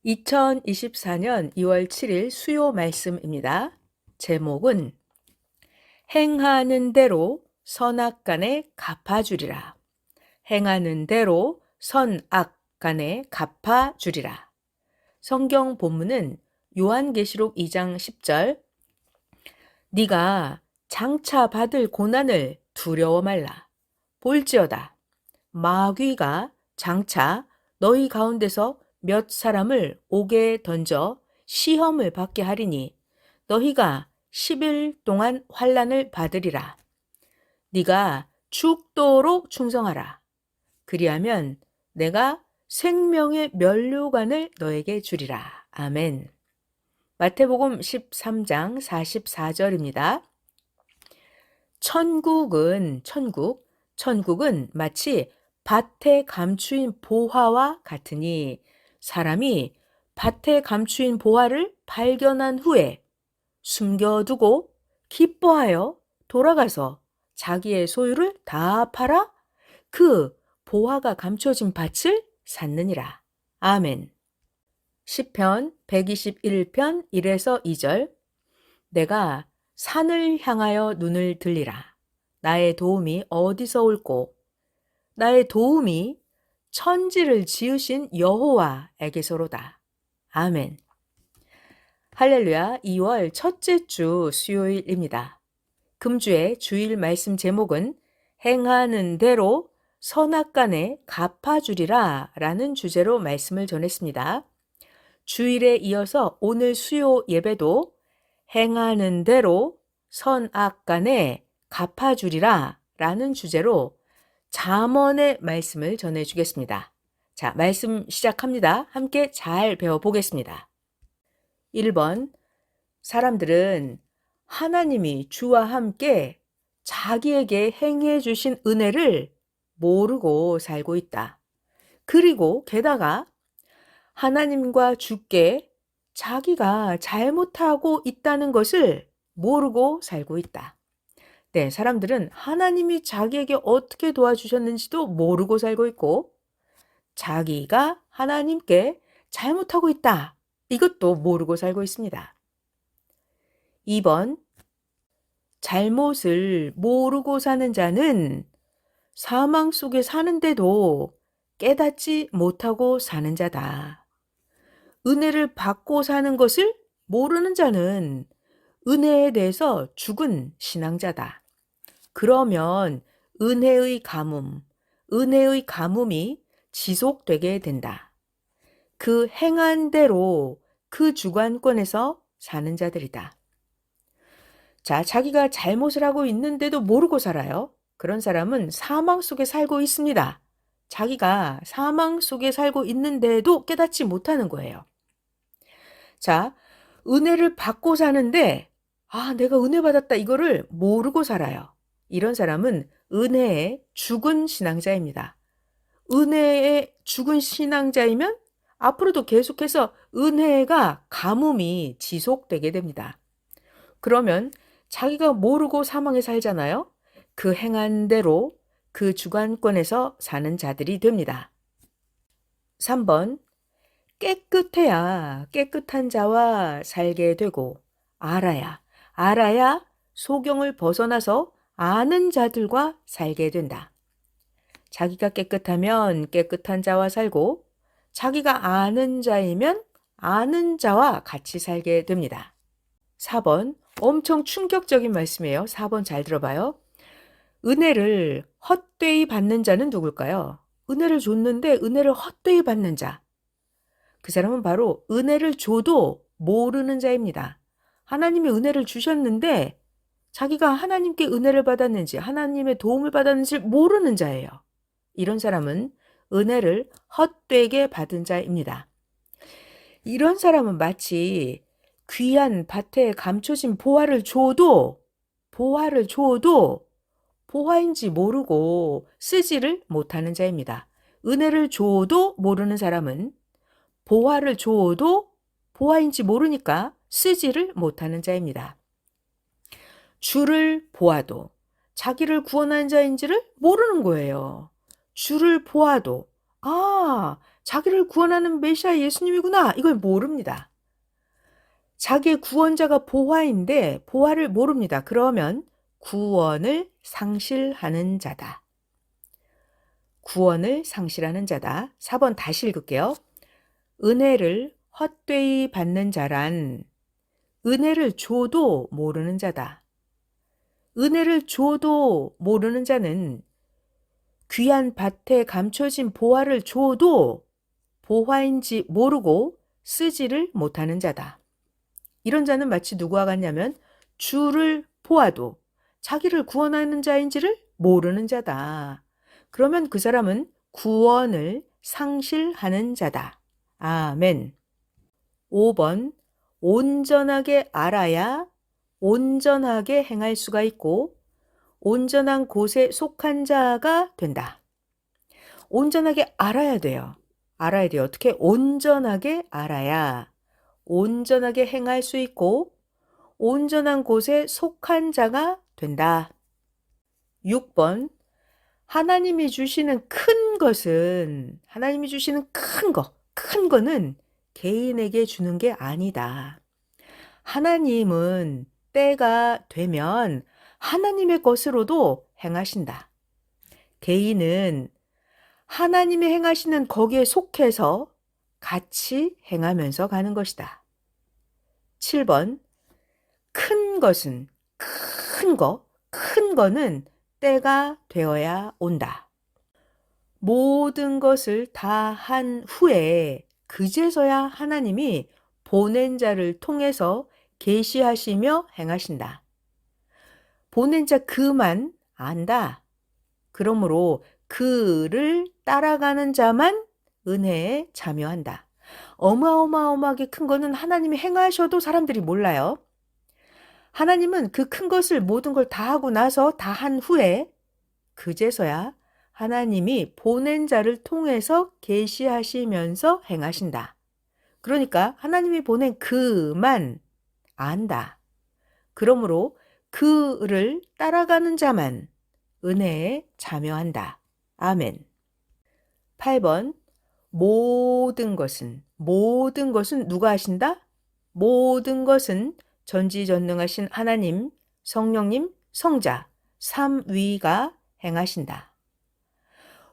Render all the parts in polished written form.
2024년 2월 7일 수요 말씀입니다. 제목은 행하는 대로 선악간에 갚아주리라. 행하는 대로 선악간에 갚아주리라. 성경 본문은 요한계시록 2장 10절 네가 장차 받을 고난을 두려워 말라. 볼지어다 마귀가 장차 너희 가운데서 몇 사람을 옥에 던져 시험을 받게 하리니 너희가 10일 동안 환난을 받으리라. 네가 죽도록 충성하라. 그리하면 내가 생명의 면류관을 너에게 주리라. 아멘. 마태복음 13장 44절입니다. 천국은 마치 밭에 감추인 보화와 같으니 사람이 밭에 감추인 보화를 발견한 후에 숨겨두고 기뻐하여 돌아가서 자기의 소유를 다 팔아 그 보화가 감춰진 밭을 샀느니라. 아멘. 시편 121편 1에서 2절 내가 산을 향하여 눈을 들리라. 나의 도움이 어디서 올꼬? 나의 도움이 천지를 지으신 여호와에게서로다. 아멘. 할렐루야. 2월 첫째 주 수요일입니다. 금주의 주일 말씀 제목은 행하는 대로 선악간에 갚아주리라 라는 주제로 말씀을 전했습니다. 주일에 이어서 오늘 수요 예배도 행하는 대로 선악간에 갚아주리라 라는 주제로 잠언의 말씀을 전해주겠습니다. 자, 말씀 시작합니다. 함께 잘 배워보겠습니다. 1번, 사람들은 하나님이 주와 함께 자기에게 행해 주신 은혜를 모르고 살고 있다. 그리고 게다가 하나님과 주께 자기가 잘못하고 있다는 것을 모르고 살고 있다. 네, 사람들은 하나님이 자기에게 어떻게 도와주셨는지도 모르고 살고 있고 자기가 하나님께 잘못하고 있다. 이것도 모르고 살고 있습니다. 2번, 잘못을 모르고 사는 자는 사망 속에 사는데도 깨닫지 못하고 사는 자다. 은혜를 받고 사는 것을 모르는 자는 은혜에 대해서 죽은 신앙자다. 그러면 은혜의 가뭄이 지속되게 된다. 그 행한 대로 그 주관권에서 사는 자들이다. 자, 자기가 잘못을 하고 있는데도 모르고 살아요. 그런 사람은 사망 속에 살고 있습니다. 자기가 사망 속에 살고 있는데도 깨닫지 못하는 거예요. 자, 은혜를 받고 사는데 내가 은혜 받았다 이거를 모르고 살아요. 이런 사람은 은혜의 죽은 신앙자입니다. 은혜의 죽은 신앙자이면 앞으로도 계속해서 은혜가 가뭄이 지속되게 됩니다. 그러면 자기가 모르고 사망에 살잖아요. 그 행한 대로 그 주관권에서 사는 자들이 됩니다. 3번, 깨끗해야 깨끗한 자와 살게 되고 알아야 소경을 벗어나서 아는 자들과 살게 된다. 자기가 깨끗하면 깨끗한 자와 살고 자기가 아는 자이면 아는 자와 같이 살게 됩니다. 4번, 엄청 충격적인 말씀이에요. 4번 잘 들어봐요. 은혜를 헛되이 받는 자는 누굴까요? 은혜를 줬는데 은혜를 헛되이 받는 자. 그 사람은 바로 은혜를 줘도 모르는 자입니다. 하나님이 은혜를 주셨는데 자기가 하나님께 은혜를 받았는지 하나님의 도움을 받았는지 모르는 자예요. 이런 사람은 은혜를 헛되게 받은 자입니다. 이런 사람은 마치 귀한 밭에 감춰진 보화를 줘도 보화인지 모르고 쓰지를 못하는 자입니다. 은혜를 줘도 모르는 사람은 보화를 줘도 보화인지 모르니까 쓰지를 못하는 자입니다. 주를 보아도 자기를 구원한 자인지를 모르는 거예요. 주를 보아도 자기를 구원하는 메시아 예수님이구나. 이걸 모릅니다. 자기의 구원자가 보화인데 보화를 모릅니다. 그러면 구원을 상실하는 자다. 구원을 상실하는 자다. 4번 다시 읽을게요. 은혜를 헛되이 받는 자란 은혜를 줘도 모르는 자다. 은혜를 줘도 모르는 자는 귀한 밭에 감춰진 보화를 줘도 보화인지 모르고 쓰지를 못하는 자다. 이런 자는 마치 누구와 같냐면 주를 보아도 자기를 구원하는 자인지를 모르는 자다. 그러면 그 사람은 구원을 상실하는 자다. 아멘. 5번 온전하게 알아야 온전하게 행할 수가 있고 온전한 곳에 속한 자가 된다. 온전하게 알아야 돼요. 알아야 돼요. 어떻게? 온전하게 알아야 온전하게 행할 수 있고 온전한 곳에 속한 자가 된다. 6번 하나님이 주시는 큰 것은 하나님이 주시는 큰 거는 개인에게 주는 게 아니다. 하나님은 때가 되면 하나님의 것으로도 행하신다. 개인은 하나님이 행하시는 거기에 속해서 같이 행하면서 가는 것이다. 7번 큰 것은 큰 거는 때가 되어야 온다. 모든 것을 다 한 후에 그제서야 하나님이 보낸 자를 통해서 계시하시며 행하신다. 보낸 자 그만 안다. 그러므로 그를 따라가는 자만 은혜에 참여한다. 어마어마하게 큰 거는 하나님이 행하셔도 사람들이 몰라요. 하나님은 그 큰 것을 모든 걸 다 하고 나서 다 한 후에 그제서야 하나님이 보낸 자를 통해서 계시하시면서 행하신다. 그러니까 하나님이 보낸 그만 안다. 그러므로 그를 따라가는 자만 은혜에 참여한다. 아멘. 8번 모든 것은 누가 하신다? 모든 것은 전지전능하신 하나님, 성령님, 성자, 삼위가 행하신다.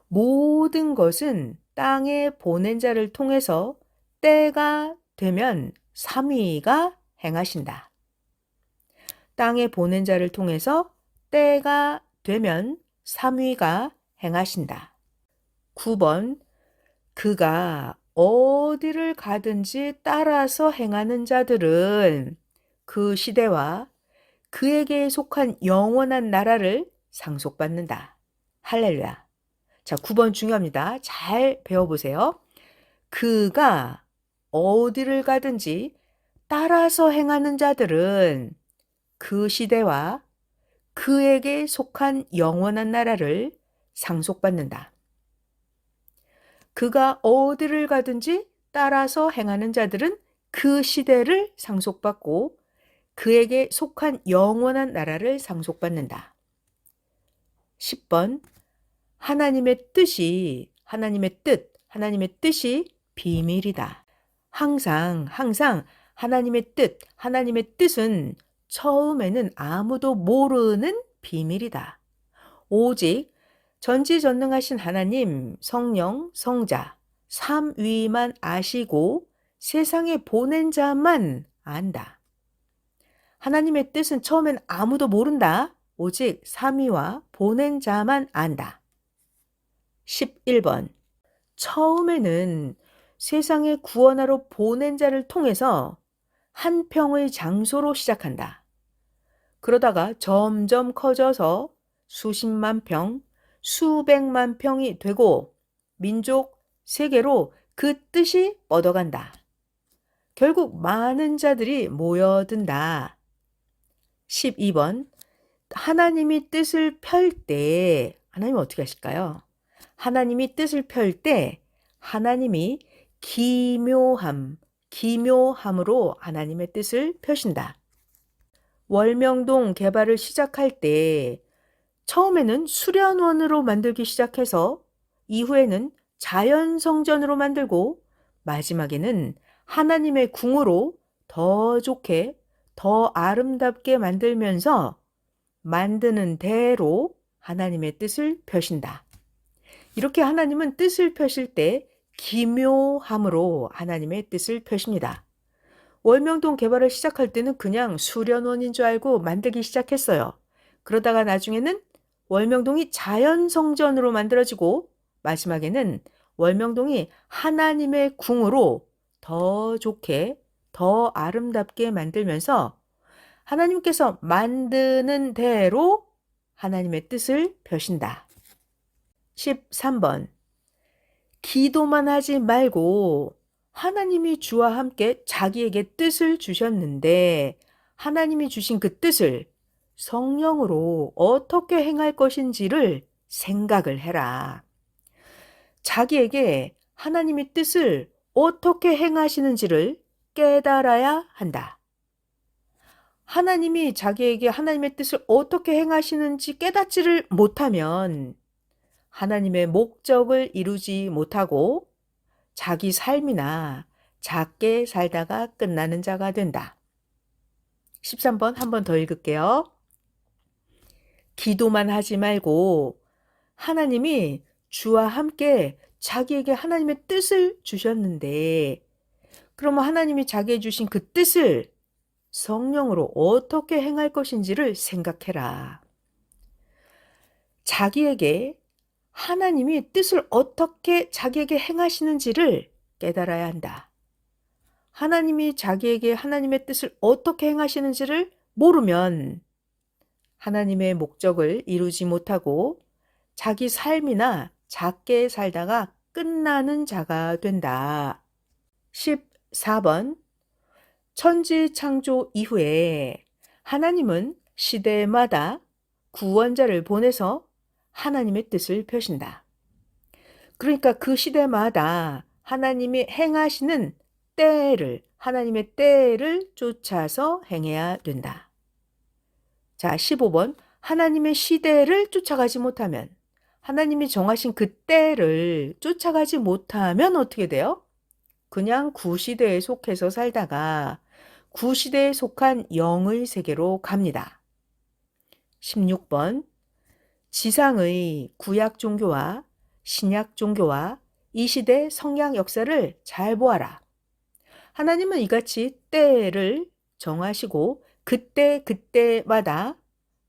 모든 것은 땅에 보낸 자를 통해서 때가 되면 삼위가 행하신다. 땅에 보낸 자를 통해서 때가 되면 삼위가 행하신다. 9번 그가 어디를 가든지 따라서 행하는 자들은 그 시대와 그에게 속한 영원한 나라를 상속받는다. 할렐루야. 자, 9번 중요합니다. 잘 배워보세요. 그가 어디를 가든지 따라서 행하는 자들은 그 시대와 그에게 속한 영원한 나라를 상속받는다. 그가 어디를 가든지 따라서 행하는 자들은 그 시대를 상속받고 그에게 속한 영원한 나라를 상속받는다. 10번 하나님의 뜻이 비밀이다. 항상 하나님의 뜻은 처음에는 아무도 모르는 비밀이다. 오직 전지전능하신 하나님, 성령, 성자, 삼위만 아시고 세상에 보낸 자만 안다. 하나님의 뜻은 처음엔 아무도 모른다. 오직 삼위와 보낸 자만 안다. 11번 처음에는 세상에 구원하러 보낸 자를 통해서 한 평의 장소로 시작한다. 그러다가 점점 커져서 수십만 평, 수백만 평이 되고 민족, 세계로 그 뜻이 뻗어간다. 결국 많은 자들이 모여든다. 12번 하나님이 뜻을 펼 때 하나님은 어떻게 하실까요? 하나님이 뜻을 펼 때 하나님이 기묘함으로 하나님의 뜻을 펴신다. 월명동 개발을 시작할 때 처음에는 수련원으로 만들기 시작해서 이후에는 자연성전으로 만들고 마지막에는 하나님의 궁으로 더 좋게, 더 아름답게 만들면서 만드는 대로 하나님의 뜻을 펴신다. 이렇게 하나님은 뜻을 펴실 때 기묘함으로 하나님의 뜻을 펴십니다. 월명동 개발을 시작할 때는 그냥 수련원인 줄 알고 만들기 시작했어요. 그러다가 나중에는 월명동이 자연성전으로 만들어지고 마지막에는 월명동이 하나님의 궁으로 더 좋게, 더 아름답게 만들면서 하나님께서 만드는 대로 하나님의 뜻을 펴신다. 13번. 기도만 하지 말고 하나님이 주와 함께 자기에게 뜻을 주셨는데 하나님이 주신 그 뜻을 성령으로 어떻게 행할 것인지를 생각을 해라. 자기에게 하나님의 뜻을 어떻게 행하시는지를 깨달아야 한다. 하나님이 자기에게 하나님의 뜻을 어떻게 행하시는지 깨닫지를 못하면 하나님의 목적을 이루지 못하고 자기 삶이나 작게 살다가 끝나는 자가 된다. 13번 한 번 더 읽을게요. 기도만 하지 말고 하나님이 주와 함께 자기에게 하나님의 뜻을 주셨는데 그러면 하나님이 자기에게 주신 그 뜻을 성령으로 어떻게 행할 것인지를 생각해라. 자기에게 하나님이 뜻을 어떻게 자기에게 행하시는지를 깨달아야 한다. 하나님이 자기에게 하나님의 뜻을 어떻게 행하시는지를 모르면 하나님의 목적을 이루지 못하고 자기 삶이나 작게 살다가 끝나는 자가 된다. 14번. 천지 창조 이후에 하나님은 시대마다 구원자를 보내서 하나님의 뜻을 펴신다. 그러니까 그 시대마다 하나님이 행하시는 때를, 하나님의 때를 쫓아서 행해야 된다. 자, 15번. 하나님의 시대를 쫓아가지 못하면, 하나님이 정하신 그 때를 쫓아가지 못하면 어떻게 돼요? 그냥 구시대에 속해서 살다가 구시대에 속한 영의 세계로 갑니다. 16번. 지상의 구약 종교와 신약 종교와 이 시대 성약 역사를 잘 보아라. 하나님은 이같이 때를 정하시고 그때마다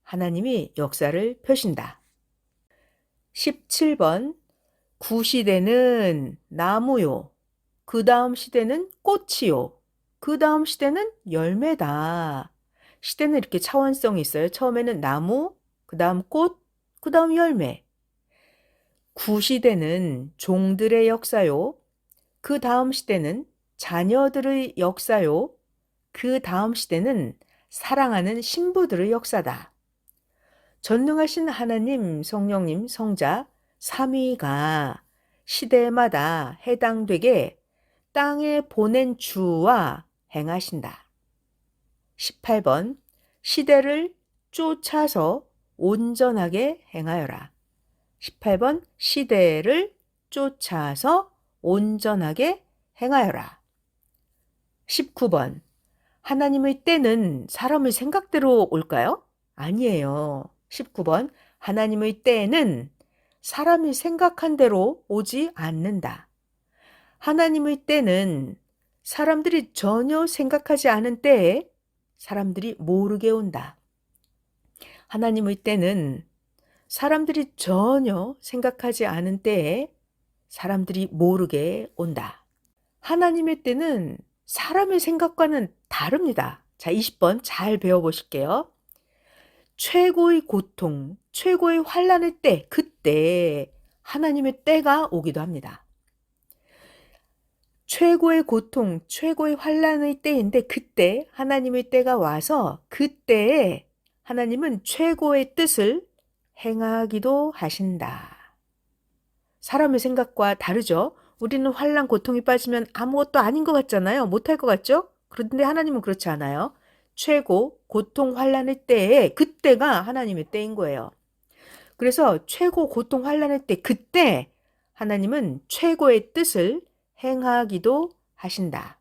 하나님이 역사를 펴신다. 17번. 구시대는 나무요. 그 다음 시대는 꽃이요. 그 다음 시대는 열매다. 시대는 이렇게 차원성이 있어요. 처음에는 나무, 그 다음 꽃, 그 다음 열매. 구시대는 종들의 역사요. 그 다음 시대는 자녀들의 역사요. 그 다음 시대는 사랑하는 신부들의 역사다. 전능하신 하나님, 성령님, 성자, 삼위가 시대마다 해당되게 땅에 보낸 주와 행하신다. 18번. 시대를 쫓아서 온전하게 행하여라. 18번. 시대를 쫓아서 온전하게 행하여라. 19번. 하나님의 때는 사람의 생각대로 올까요? 아니에요. 19번. 하나님의 때는 사람이 생각한 대로 오지 않는다. 하나님의 때는 사람들이 전혀 생각하지 않은 때에 사람들이 모르게 온다. 하나님의 때는 사람들이 전혀 생각하지 않은 때에 사람들이 모르게 온다. 하나님의 때는 사람의 생각과는 다릅니다. 자, 20번 잘 배워보실게요. 최고의 고통, 최고의 환난의 때, 그때 하나님의 때가 오기도 합니다. 최고의 고통, 최고의 환난의 때인데 그때 하나님의 때가 와서 그때에 하나님은 최고의 뜻을 행하기도 하신다. 사람의 생각과 다르죠? 우리는 환난, 고통이 빠지면 아무것도 아닌 것 같잖아요. 못할 것 같죠? 그런데 하나님은 그렇지 않아요. 최고, 고통, 환난의 때에 그때가 하나님의 때인 거예요. 그래서 최고, 고통, 환난의 때 그때 하나님은 최고의 뜻을 행하기도 하신다.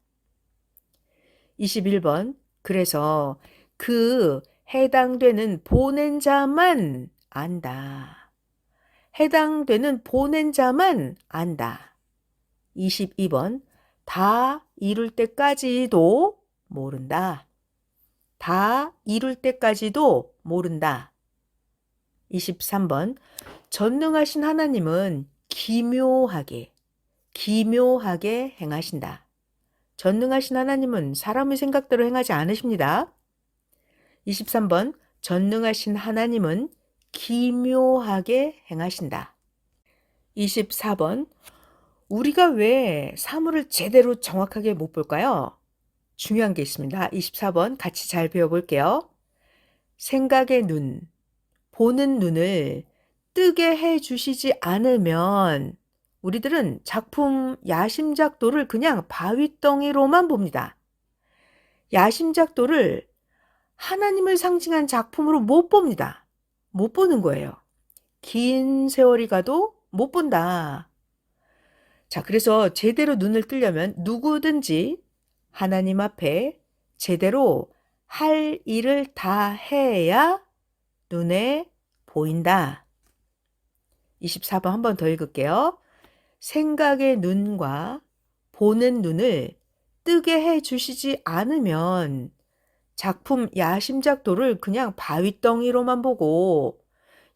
21번. 그래서 그 해당되는 보낸 자만 안다. 해당되는 보낸 자만 안다. 22번. 다 이룰 때까지도 모른다. 다 이룰 때까지도 모른다. 23번. 전능하신 하나님은 기묘하게 행하신다. 전능하신 하나님은 사람의 생각대로 행하지 않으십니다. 23번. 전능하신 하나님은 기묘하게 행하신다. 24번. 우리가 왜 사물을 제대로 정확하게 못 볼까요? 중요한 게 있습니다. 24번 같이 잘 배워볼게요. 생각의 눈, 보는 눈을 뜨게 해주시지 않으면 우리들은 작품 야심작도를 그냥 바위덩이로만 봅니다. 야심작도를 하나님을 상징한 작품으로 못 봅니다. 못 보는 거예요. 긴 세월이 가도 못 본다. 자, 그래서 제대로 눈을 뜨려면 누구든지 하나님 앞에 제대로 할 일을 다 해야 눈에 보인다. 24번 한 번 더 읽을게요. 생각의 눈과 보는 눈을 뜨게 해 주시지 않으면 작품 야심작도를 그냥 바위덩이로만 보고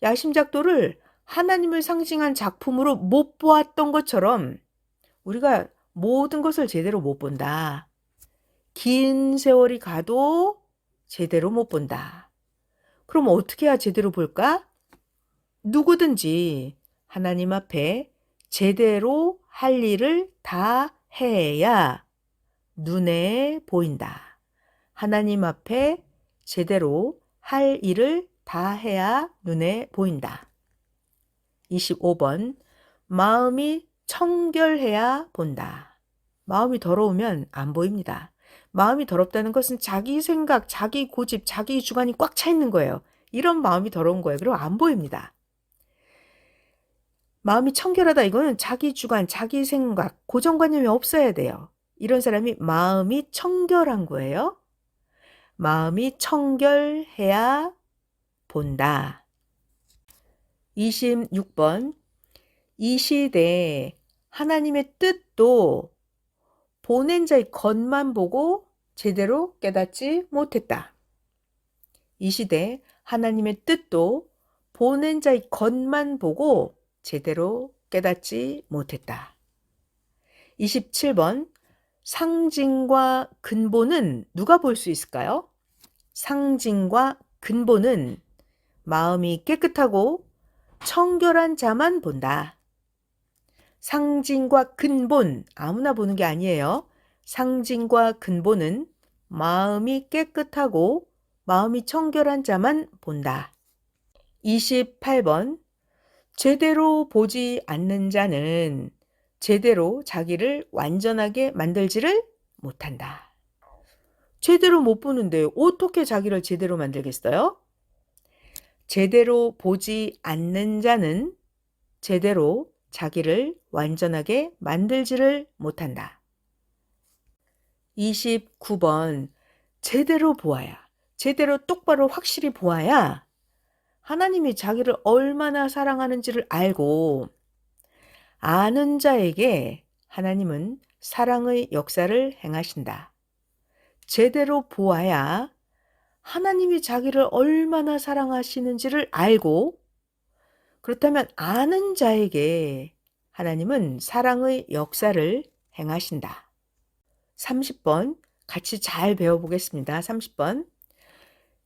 야심작도를 하나님을 상징한 작품으로 못 보았던 것처럼 우리가 모든 것을 제대로 못 본다. 긴 세월이 가도 제대로 못 본다. 그럼 어떻게 해야 제대로 볼까? 누구든지 하나님 앞에 제대로 할 일을 다 해야 눈에 보인다. 하나님 앞에 제대로 할 일을 다 해야 눈에 보인다. 25번. 마음이 청결해야 본다. 마음이 더러우면 안 보입니다. 마음이 더럽다는 것은 자기 생각, 자기 고집, 자기 주관이 꽉 차 있는 거예요. 이런 마음이 더러운 거예요. 그럼 안 보입니다. 마음이 청결하다 이거는 자기 주관, 자기 생각, 고정관념이 없어야 돼요. 이런 사람이 마음이 청결한 거예요. 마음이 청결해야 본다. 26번. 이 시대에 하나님의 뜻도 보낸 자의 겉만 보고 제대로 깨닫지 못했다. 이 시대에 하나님의 뜻도 보낸 자의 겉만 보고 제대로 깨닫지 못했다. 27번. 상징과 근본은 누가 볼 수 있을까요? 상징과 근본은 마음이 깨끗하고 청결한 자만 본다. 상징과 근본, 아무나 보는 게 아니에요. 상징과 근본은 마음이 깨끗하고 마음이 청결한 자만 본다. 28번. 제대로 보지 않는 자는 제대로 자기를 완전하게 만들지를 못한다. 제대로 못 보는데 어떻게 자기를 제대로 만들겠어요? 제대로 보지 않는 자는 제대로 자기를 완전하게 만들지를 못한다. 29번. 제대로 보아야, 제대로 똑바로 확실히 보아야 하나님이 자기를 얼마나 사랑하는지를 알고 아는 자에게 하나님은 사랑의 역사를 행하신다. 제대로 보아야 하나님이 자기를 얼마나 사랑하시는지를 알고 그렇다면 아는 자에게 하나님은 사랑의 역사를 행하신다. 30번 같이 잘 배워보겠습니다. 30번.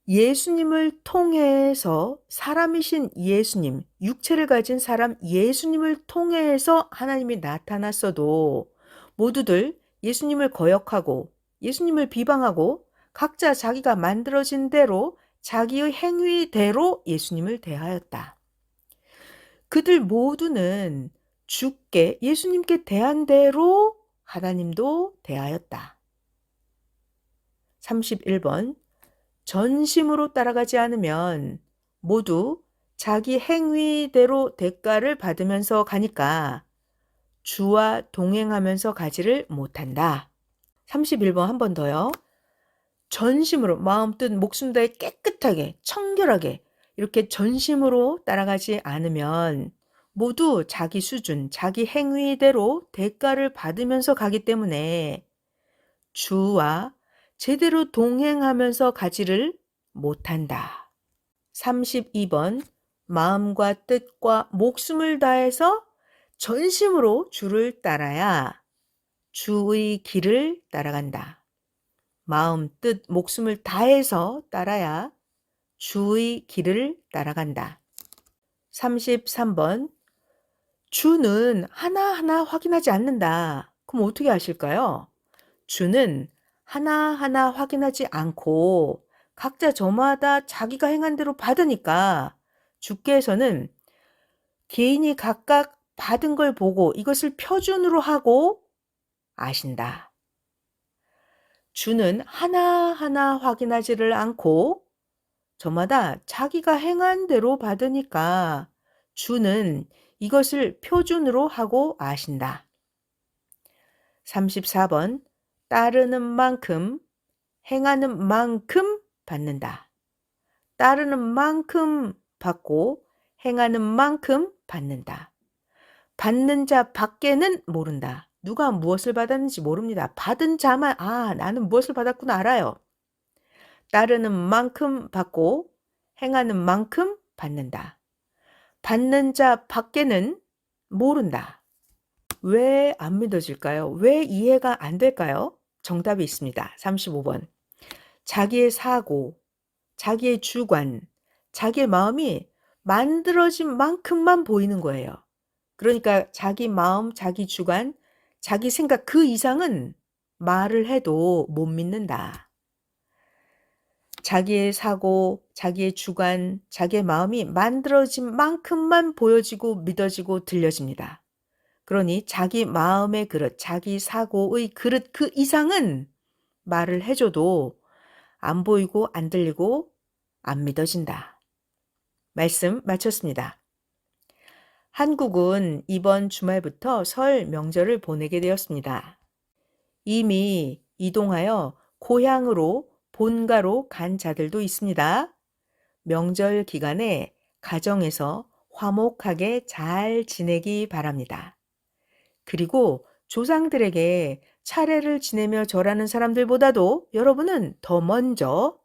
예수님을 통해서 사람이신 예수님, 육체를 가진 사람 예수님을 통해서 하나님이 나타났어도 모두들 예수님을 거역하고 예수님을 비방하고 각자 자기가 만들어진 대로 자기의 행위대로 예수님을 대하였다. 그들 모두는 주께 예수님께 대한 대로 하나님도 대하였다. 31번. 전심으로 따라가지 않으면 모두 자기 행위대로 대가를 받으면서 가니까 주와 동행하면서 가지를 못한다. 31번 한 번 더요. 전심으로 마음 뜻 목숨 다해 깨끗하게 청결하게 이렇게 전심으로 따라가지 않으면 모두 자기 수준, 자기 행위대로 대가를 받으면서 가기 때문에 주와 제대로 동행하면서 가지를 못한다. 32번 마음과 뜻과 목숨을 다해서 전심으로 주를 따라야 주의 길을 따라간다. 마음, 뜻, 목숨을 다해서 따라야 주의 길을 따라간다. 33번 주는 하나하나 확인하지 않는다. 그럼 어떻게 하실까요? 주는 하나하나 확인하지 않고 각자 저마다 자기가 행한 대로 받으니까 주께서는 개인이 각각 받은 걸 보고 이것을 표준으로 하고 아신다. 주는 하나하나 확인하지를 않고 저마다 자기가 행한 대로 받으니까 주는 이것을 표준으로 하고 아신다. 34번 따르는 만큼 행하는 만큼 받는다. 따르는 만큼 받고 행하는 만큼 받는다. 받는 자 밖에는 모른다. 누가 무엇을 받았는지 모릅니다. 받은 자만 나는 무엇을 받았구나 알아요. 따르는 만큼 받고 행하는 만큼 받는다. 받는 자 밖에는 모른다. 왜 안 믿어질까요? 왜 이해가 안 될까요? 정답이 있습니다. 35번. 자기의 사고, 자기의 주관, 자기의 마음이 만들어진 만큼만 보이는 거예요. 그러니까 자기 마음, 자기 주관, 자기 생각 그 이상은 말을 해도 못 믿는다. 자기의 사고, 자기의 주관, 자기의 마음이 만들어진 만큼만 보여지고 믿어지고 들려집니다. 그러니 자기 마음의 그릇, 자기 사고의 그릇 그 이상은 말을 해줘도 안 보이고 안 들리고 안 믿어진다. 말씀 마쳤습니다. 한국은 이번 주말부터 설 명절을 보내게 되었습니다. 이미 이동하여 고향으로 본가로 간 자들도 있습니다. 명절 기간에 가정에서 화목하게 잘 지내기 바랍니다. 그리고 조상들에게 차례를 지내며 절하는 사람들보다도 여러분은 더 먼저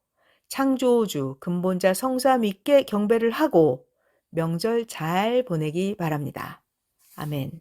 창조주 근본자 성사 믿게 경배를 하고 명절 잘 보내기 바랍니다. 아멘.